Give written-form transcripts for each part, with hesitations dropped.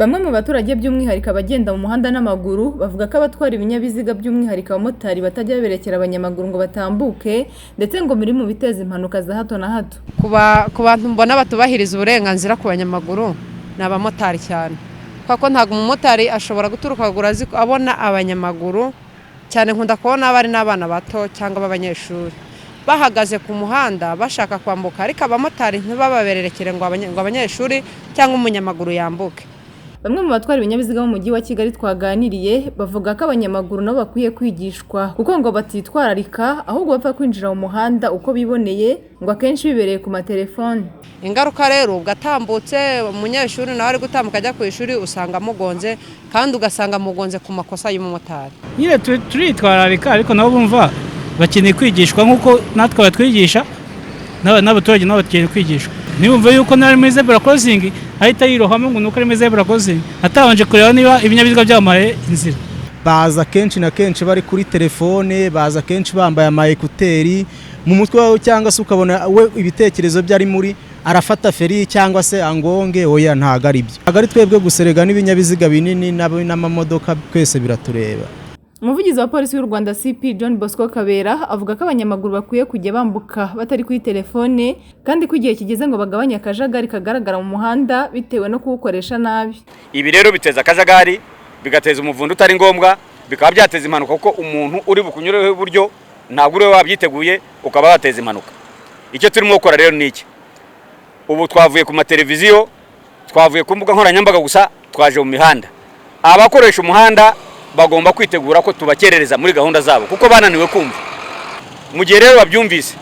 Bamwe mu baturage by'umwihariko abagenda mu muhanda n'amaguru bavuga ko abatwara ibinyabiziga by'umwihariko abamotari batajya berekera abanyamaguru ngo batambuke ndetse ngo biri mu biteza impanuka za hato na hato. Ku bantu mbona batubahiriza uburenganzira ku banyamaguru ni abamotari cyane, kuko ntabwo umumotari ashobora guturuka abona abanyamaguru cyane. Nkunda kubona bari n'abana bato cyangwa b'abanyeshuri bahagaze ku muhanda bashaka kwambuka, ariko abamotari ntibababererekere ngo abanyeshuri cyangwa umunyamaguru yambuke. Bamwe mu batwara ibinyabiziga mu mujyi wa Kigali twaganiriye bavuga ko abanyamaguru nabo bakwiye kwigishwa kuko ngo batitwararika ahubwo bapfa kwinjira mu muhanda uko biboneye ngo akenshi bibereye ku matelefone. Ingaruka rero ugatambutse umunyeshuri nawe ari gutambuka ajya ku ishuri usanga mugonze, kandi ugasanga mugonze ku makosa y'umumotari. Nyine turitwararika ariko nabo bumva bakeneye kwigishwa nk'uko natwe batwigisha, n'abaturage nabo bakeneye kwigishwa. Nibumve yuko nari muri zebra crossing ahita yirohamo ngo nuko ari muri zebra crossing atabanje kureba niba ibinyabiziga byamaye inzira. Baza kenshi na kenshi bari kuri telefone, baza kenshi bambaye ama ekuteri mu mutwe wawe, cyangwa se ukabona we ibitekerezo byari muri arafata feri cyangwa se angonge. Oya, ntago ari byo. Ntago ari twebwe guserega n'ibinyabiziga binini n'amamodoka twese biratureba. Umuvugizi wa polisi y'u Rwanda CP John Bosco Kabera avuga ko abanyamaguru bakwiye kujya bambuka batari kuri telefone, kandi ko igihe kigeze ngo bagabanye akajagari kagaragara mu muhanda bitewe no kuwukoresha nabi. Ibi rero biteza akajagari, bigateza umuvundo utari ngombwa, bikaba byateza impanuka kuko umuntu uri bukunyureho iburyo ntabwo uri wabyiteguye ukaba wateza impanuka. Icyo turimo gukora rero ni iki? Ubu twavuye ku mateleviziyo, twavuye ku mbuga nkoranyambaga gusa, twaje mu mihanda. Abakoresha umuhanda bagomba kwitegura ko tubakerereza muri gahunda zabo kuko bananiwe kumva. Mu gihe rero babyumvise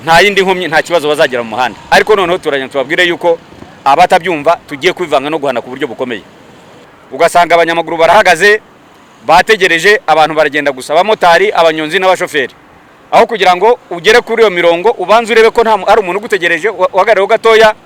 nta yindi nkomyi, nta kibazo bazagera mu muhanda, ariko noneho turajya tubabwire yuko abatabyumva tugiye kwivanga no guhana ku buryo bukomeye. Ugasanga abanyamaguru barahagaze bategereje, abantu baragenda gusa, abamotari, abanyonzi n'abashoferi. Aho kugira ngo ugere kuri iyo mirongo ubanze urebe ko nta ari umuntu ugutegereje, wagareho gatoya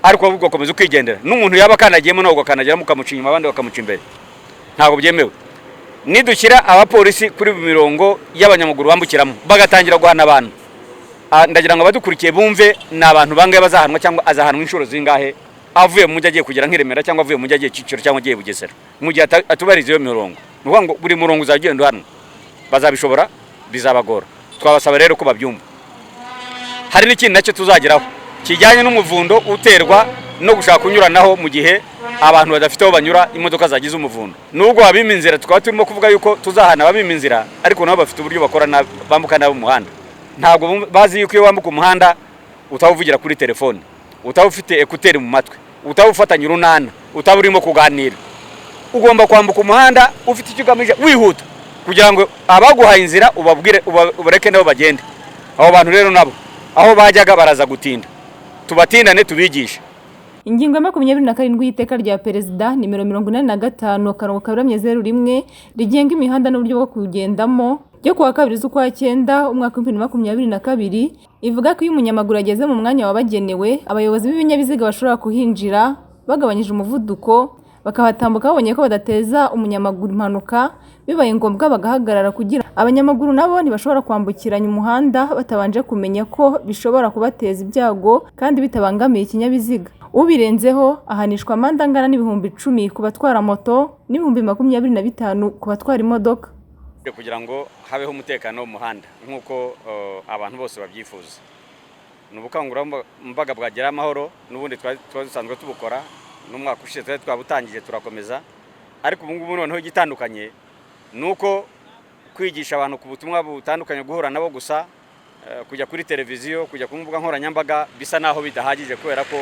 ariko ugakomeza ukigendera. N'umuntu yaba kanagiyemo nawe ugakanagera mukamuca inyuma abandi bakamuca imbere. Ntabwo byemewe. Nidushyira abapolisi kuri mirongo y'abanyamaguru bambukiramo bagatangira guhana abantu, ndagira ngo abadukurikiye bumve ni abantu bangaye bazahanwa cyangwa azahanwa inshuro zingahe avuye mu mujyi agiye kugera nk'Iremera cyangwa avuye mu mujyi agiye Kicukiro cyangwa agiye Bugesera, mu gihe atubariza iyo mirongo. Nuvuga ngo buri murongo uzagenda uhanwa. Bazabishobora, bizabagora. Twabasaba rero ko babyumva. Hari n'ikindi nacyo tuzageraho kijyanye n'umuvundo uterwa no gushaka kunyuranaho mu gihe abantu badafite aho banyura, imodoka zagize umuvundo. Nubwo babima inzira, tukaba turimo kuvuga yuko tuzahana babima inzira, ariko nabo bafite uburyo bakora bambuka nabo umuhanda. Ntabwo bazi yuko iyo wambuka umuhanda utawuvugira kuri telefone, utawufite ekuteri mu matwi, utawufatanya urunana, utaburimo kuganira. Ugomba kwambuka umuhanda ufite icyo ugamije, wihuta kugira ngo abaguhaye inzira ubabwire ubareke nabo bagende. Abo bantu rero nabo aho bajyaga baraza gutinda, tubatindane tubigisha. Ingingo ya 27 y'iteka rya Perezida nimero 45/01 rigenga imihanda n'uburyo bwo kugendamo ryo kuwa 2 z'ukwa 9 umwaka wa 2022 ivuga ko iyo umunyamaguru ageze mu mwanya wabagenewe abayobozi b'ibinyabiziga bashobora kuhinjira bagabanyije umuvuduko, bakahatambuka babonye ko badateza umunyamaguru impanuka, bibaye ngombwa bagahagarara kugira abanyamaguru nabo ntibashobora kwambukiranya umuhanda batabanje kumenya ko bishobora kubateza ibyago kandi bitabangamiye ikinyabiziga. Ubirenzeho ahanishwa amande angana n'ibihumbi 10 ku batwara moto n'ibihumbi 25 ku batwara imodoka, kugira ngo habeho umutekano mu muhanda nk'uko abantu bose babyifuza. N'ubukangurambaga bwagera amahoro, n'ubundi twasanzwe tubukora n'umwaka ushize twabutangije turakomeza, ariko ubu ngubu noneho igitandukanye nuko kwigisha abantu ku butumwa butandukanye, guhura nabo gusa, kujya kuri televiziyo, kujya ku mbuga nkoranyambaga bisa naho bidahagije, kubera ko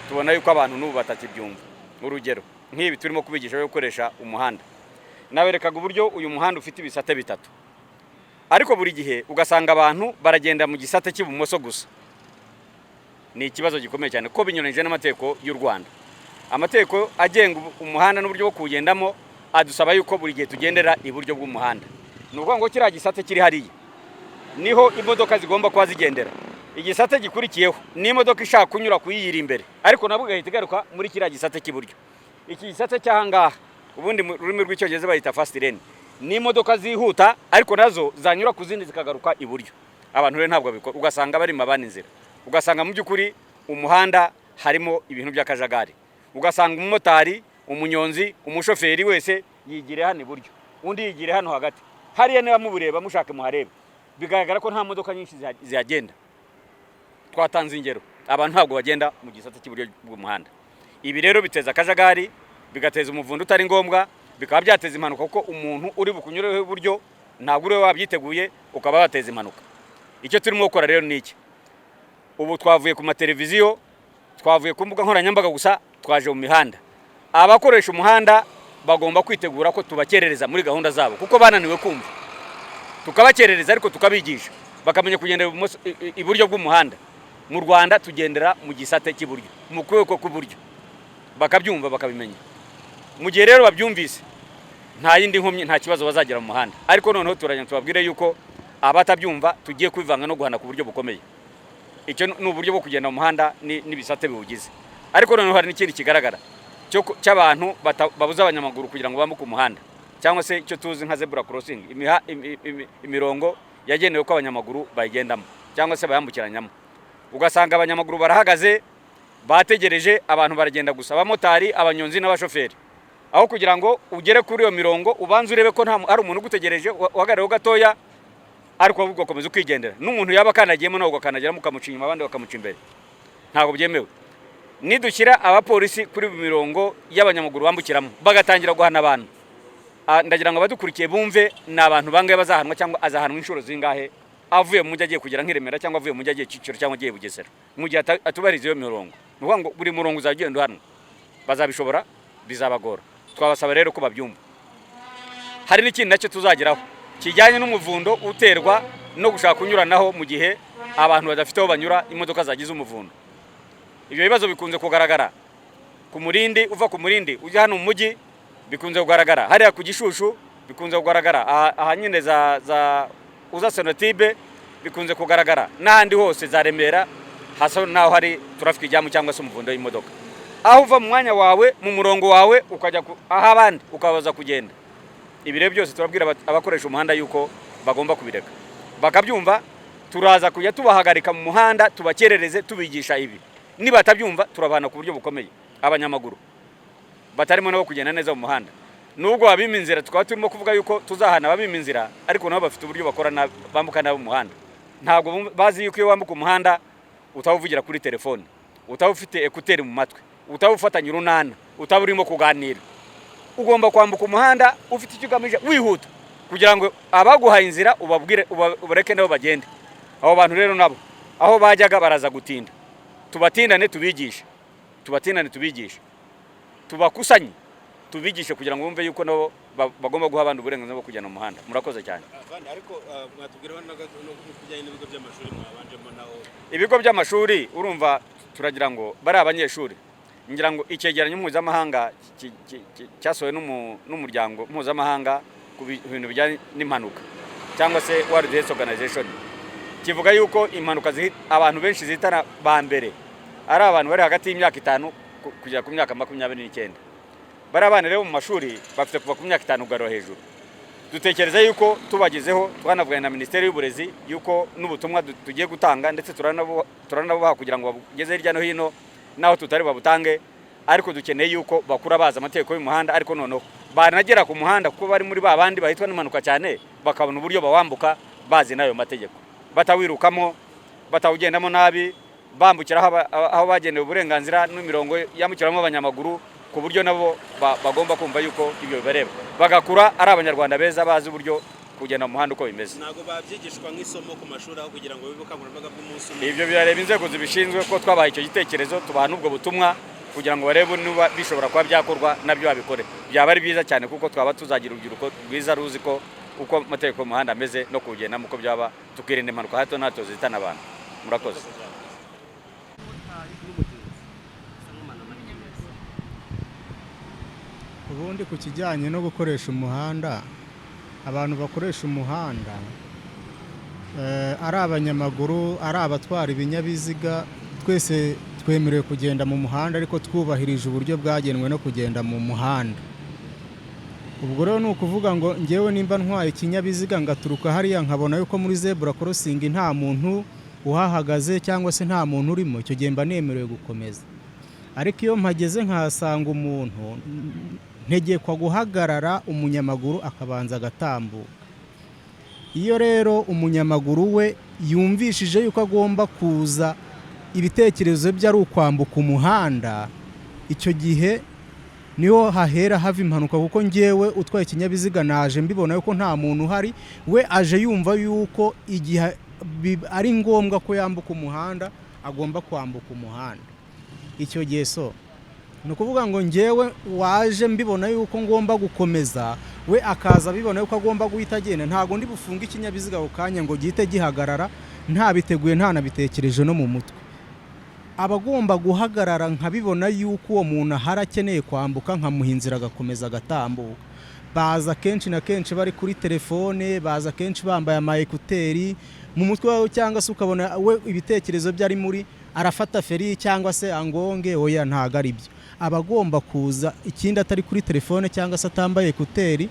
tubona yuko abantu n'ubu batakibyumva. Urugero nk'ibi turimo kubigisha yo gukoresha umuhanda, naberekaga uburyo uyu muhanda ufite ibisate bitatu, ariko buri gihe ugasanga abantu baragenda mu gisate cy'ibumoso gusa. Ni ikibazo gikomeye cyane ko binyuranyije n'amategeko y'u Rwanda. Amategeko agenga umuhanda n'uburyo bwo kugendamo adusaba yuko buri gihe tugendera iburyo bw'umuhanda. Ni ukuvuga ngo kiriya gisate kiri hariya niho imodoka zigomba kuba zigendera. Igisate gikurikiyeho ni imodoka ishaka kunyura kuyiyira imbere, ariko nabwo gahita igaruka muri kiriya gisate cy'iburyo. Iki gisate cy'ahangaha ubundi mu rurimi rw'icyongereza bayita fast lane, ni imodoka zihuta ariko nazo zanyura ku zindi zikagaruka iburyo. Abantu rero ntabwo bikora, ugasanga bari mabana inzira, ugasanga mu by'ukuri umuhanda harimo ibintu by'akajagari, ugasanga umumotari umunyonzi umushoferi wese yigire hano iburyo undi yigire hano hagati hariya niba mubureba mushake muharebe bigaragara ko nta modoka nyinshi zihagenda. Twatanze ingero abantu ntabwo bagenda mu gisata cy'iburyo bw'umuhanda. Ibi rero biteza akajagari bigateza umuvundo utari ngombwa bikaba byateza impanuka kuko umuntu uri bukunyureho iburyo ntabwo uri wabyiteguye ukaba wateza impanuka. Icyo turimo gukora rero ni iki? Ubu twavuye ku mateleviziyo twavuye ku mbuga nkoranyambaga gusa twaje mu mihanda. Abakoresha umuhanda bagomba kwitegura ko tubakerereza muri gahunda zabo kuko bananiwe kumva. Tukabakerereza ariko tukabigisha bakamenya kugendera iburyo bw'umuhanda. Mu Rwanda tugendera mu gisate cy'iburyo mu kweko k'uburyo bakabyumva bakabimenya. Mu gihe rero babyumvise nta yindi nkomyi nta kibazo bazagira mu muhanda. Ariko noneho turanya tubabwire yuko abatabyumva tugiye kwivanga no guhana ku buryo bukomeye. Icyo ni uburyo bwo kugenda mu muhanda n'ibisate biwugize. Ariko noneho hari n'ikindi kigaragara cy'abantu babuza abanyamaguru kugira ngo bambuke umuhanda cyangwa se icyo tuzi nka zebra crossing, imirongo yagenewe ko abanyamaguru bayigendamo cyangwa se bayambukiranyamo. Ugasanga abanyamaguru barahagaze bategereje abantu baragenda gusa abamotari abanyonzi n'abashoferi. Aho kugira ngo ugere kuri iyo mirongo ubanze urebe ko nta ari umuntu ugutegereje uhagareho gatoya ariko ahubwo ukomeza ukigendera. N'umuntu yaba kanagiyemo nawe ugakanagiramo ukamucinya abandi bakamuca imbere. Ntabwo byemewe. Nidushyira abapolisi kuri mirongo y'abanyamaguru bambukiramo bagatangira guhana abantu. Ndagira ngo abadukurikiye bumve na abantu bangaye bazahanwa cyangwa azahanwa inshuro zingahe avuye mu mujyi agiye kugira nk'Iremera cyangwa avuye mu mujyi agiye Kicukiro cyangwa agiye Bugesera. Mu gihe atubariza iyo mirongo. Nuvuga ngo buri murongo uzagenda hano. Bazabishobora bizabagora. Twabasaba rero ko babyumva. Hari n'ikindi nacyo tuzageraho kijyanye n'umuvundo uterwa no gushaka kunyuranaho mu gihe abantu badafite aho banyura imodoka zagize umuvundo. Ibyo bibazo bikunze kugaragara ku Murindi uva ku Murindi ujya hano mu mujyi bikunze kugaragara hariya ku Gishushu bikunze kugaragara ahanyine za uza Sonatibe bikunze kugaragara n'ahandi hose za Remera hasa naho hari traffic jam cyangwa se umuvundo w'imodoka. Aho uva mu mwanya wawe mu murongo wawe ukajya aho abandi ukabaza kugenda. Ibi rero byose turabwira abakoresha umuhanda yuko bagomba kubireka bakabyumva. Turaza kujya tubahagarika mu muhanda tubakerereze tubigisha ibi. Niba atabyumva turabana ku buryo bukomeye abanyamaguru batarimo nabo kugenda neza mu muhanda. Nubwo abima inzira tukaba turimo kuvuga yuko tuzahana abima inzira ariko nabo bafite uburyo bakora bambuka nabo mu muhanda. Ntabwo bazi yuko iyo wambuka umuhanda utavugira kuri telefone, utawufite ekuteri mu matwi, utawufatanya urunana, utaburimo kuganira. Ugomba kwambuka umuhanda ufite icyo ugamije wihuta kugira ngo abaguhaye inzira ubabwire ubareke nabo bagende. Abo bantu rero nabo aho bajyaga baraza gutinda. Tubatindane tubigishe tubakusanye tubigishe kugira ngo bumve yuko nabo bagomba guha abantu uburenganzira bwo kujyana mu muhanda. Murakoze cyane. Ariko mwatubwiraho no kujyanye n'ibigo by'amashuri mwabanjemo naho. Ibigo by'amashuri urumva turagira ngo bari abanyeshuri ngira ngo icyegeranyo mpuzamahanga cyasohowe n'umuryango mpuzamahanga ku bintu bijyanye n'impanuka cyangwa se World Health Organization kivuga yuko impanuka abantu benshi zitana ba mbere ari abantu bari hagati y'imyaka 5 kugera ku myaka 29. Bari abana rero mu mashuri bafite kuva ku myaka 5 ugarura hejuru. Dutekereza yuko tubagezeho twanavugana na Minisiteri y'Uburezi yuko n'ubutumwa tugiye gutanga ndetse turanabuha kugira ngo bageze hirya no hino naho tutari babutange. Ariko dukeneye yuko bakura baza amategeko y'umuhanda ariko noneho banagera ku muhanda kuko bari muri babandi bahitwa n'impanuka cyane bakabona uburyo bawambuka bazi nayo mategeko batawirukamo batawugendamo nabi bambukira aho bagenewe uburenganzira n'imirongo yambukiramo abanyamaguru ku buryo nabo bagomba kumva yuko ibyo bibareba bagakura ari abanyarwanda beza bazi uburyo kugenda mu muhanda uko bimeze. Nago babyigishwa nk'isomo ku mashuri aho kugira ngo bibukangurambaga bw'umunsi. Ibyo birareba inzego zibishinzwe ko twabaye icyo gitekerezo tubaha n'ubwo butumwa kugira ngo barebe niba bishobora kuba byakorwa nabyo babikore. Byaba ari byiza cyane kuko twaba tuzagira urubyiruko rwiza ruzi ko uko amategeko y'umuhanda ameze no kugenda muko byaba tukirinda impanuka hato na hato zitana abantu. Murakoze. Ubundi ku kijyanye no gukoresha umuhanda abantu bakoresha umuhanda ari abanyamaguru ari abatwara ibinyabiziga twese twemerewe kugenda mu muhanda ariko twubahirije uburyo bwagenwe no kugenda mu muhanda. Ubwo rero ni ukuvuga ngo ngewe nimba ntwaye ikinyabiziga ngaturuka hariya nkabona yuko muri zebra crossing nta muntu uhahagaze cyangwa se nta muntu urimo icyo gihe mba nemerewe gukomeza. ariko iyo mpageze nkahasanga umuntu ntegekwa guhagarara umunyamaguru akabanza agatambuka. Iyo rero umunyamaguru we yumvishije yuko agomba kuza ibitekerezo bye ari ukwambuka umuhanda, icyo gihe niho hahera hava impanuka, kuko njyewe utwaye ikinyabiziga naje mbibona yuko nta muntu uhari, we aje yumva yuko igihe ari ngombwa ko yambuka umuhanda agomba kwambuka umuhanda. Icyo gihe ni ukuvuga ngo njyewe waje mbibona yuko ngomba gukomeza, we akaza bibona yuko agomba guhita agenda, ntabwo ndi bufunge ikinyabiziga ako kanya ngo gihite gihagarara ntabiteguye ntanabitekereje no mu mutwe. Abagomba guhagarara nkabibona yuko uwo muntu ahari akeneye kwambuka, nkamuha inzira agakomeza agatambuka. Baza kenshi na kenshi bari kuri telefone, baza kenshi bambaye ama ekuteri mu mutwe wawe, cyangwa se ukabona we ibitekerezo bye ari muri arafata feri cyangwa se angonge, oya ntago ari byo. Abagomba kuza ikindi atari kuri telefone cyangwa se atambaye ekuteri,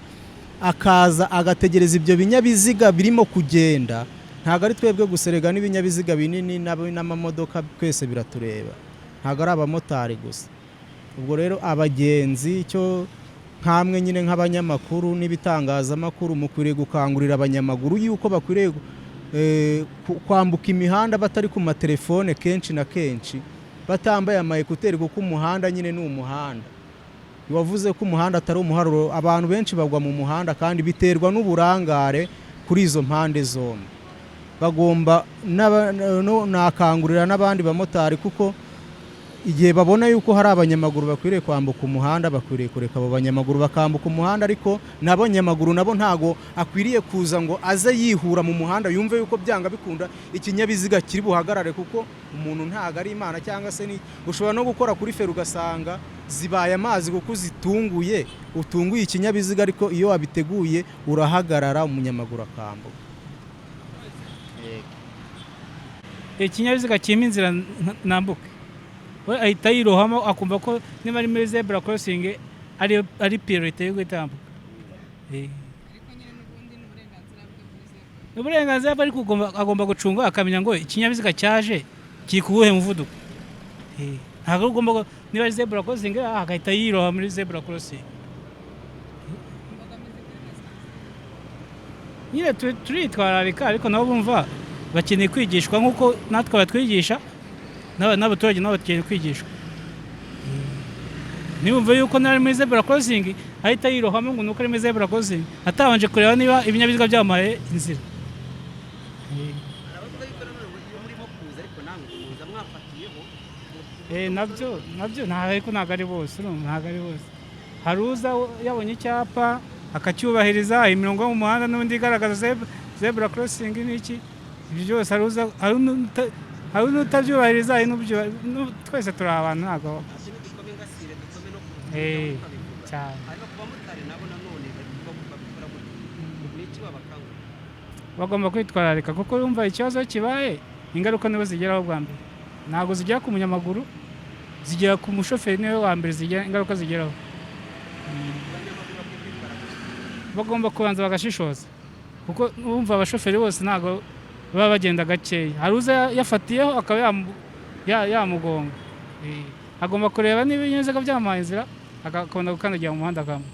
akaza agategereza ibyo binyabiziga birimo kugenda. Ntago ari twebwe guserega n'ibinyabiziga binini n'amamodoka twese biratureba, ntago ari abamotari gusa. Ubwo rero abagenzi icyo nkamwe nyine nk'abanyamakuru n'ibitangazamakuru mukwiriye gukangurira abanyamaguru yuko bakwiriye kwambuka imihanda batari ku matelefone kenshi na kenshi, batambaye ama ekuteri, kuko umuhanda nyine ni umuhanda. Wavuze ko umuhanda atari umuharuro, abantu benshi bagwa mu muhanda kandi biterwa n'uburangare kuri izo mpande zombi. Bagomba nakangurira n'abandi bamotari, kuko igihe babona yuko hari abanyamaguru bakwiriye kwambuka umuhanda, bakwiriye kureka abo banyamaguru bakambuka umuhanda, ariko n'abanyamaguru nabo ntago akwiriye kuza ngo aze yihura mu muhanda yumve yuko byanga bikunda ikinyabiziga kiri buhagarare, kuko umuntu ntago ari Imana. Cyangwa se ushobora no gukora kuri feri ugasanga zibaye amazi kuko utunguye ikinyabiziga, ariko iyo wabiteguye urahagarara umunyamaguru akambuka. Ikinyabiziga kirimo inzira nambuke, we ahita yirohamo akumva ko niba ari muri zebra crossing ari priority yo gutambuka. Uburenganzira bwe ariko agomba gucunga, akamenya ngo ikinyabiziga cyaje kiri kuwuhe muvuduko. Ntabwo ugomba niba ari zebra crossing agahita yiroha muri zebra crossing. Nyine turitwararika, ariko nabo bumva bakeneye kwigishwa nk'uko natwe batwigisha, n'abaturage nabo bakeneye kwigishwa. Nibumva yuko nari muri zebra crossing ahita yirohamo ngo nuko ari muri zebra crossing, atabanje kureba niba ibinyabiziga byamaye inzira. Nabyo ntabwo ari bose, hari uza yabonye icyapa akacyubahiriza, imirongo yo mu muhanda n'undi igaragaza zebra crossing n'iki, ibyo byose hari n'utabyubahiriza, twese turi abantu ntabwo cyane. Bagomba kwitwararika, kuko yumva ikibazo kibaye ingaruka nibo zigeraho bwa mbere, ntabwo zigera ku munyamaguru, zigera ku mushoferi niwe wa mbere ingaruka zigeraho. Bagomba kubanza bagashishoza, kuko bumva abashoferi bose ntabwo baba bagenda gakeya, hari uza yafatiyeho akaba yamugonga. Agomba kureba niba ibinyabiziga byamaye inzira, akabona gukandagira mu muhanda akambuka.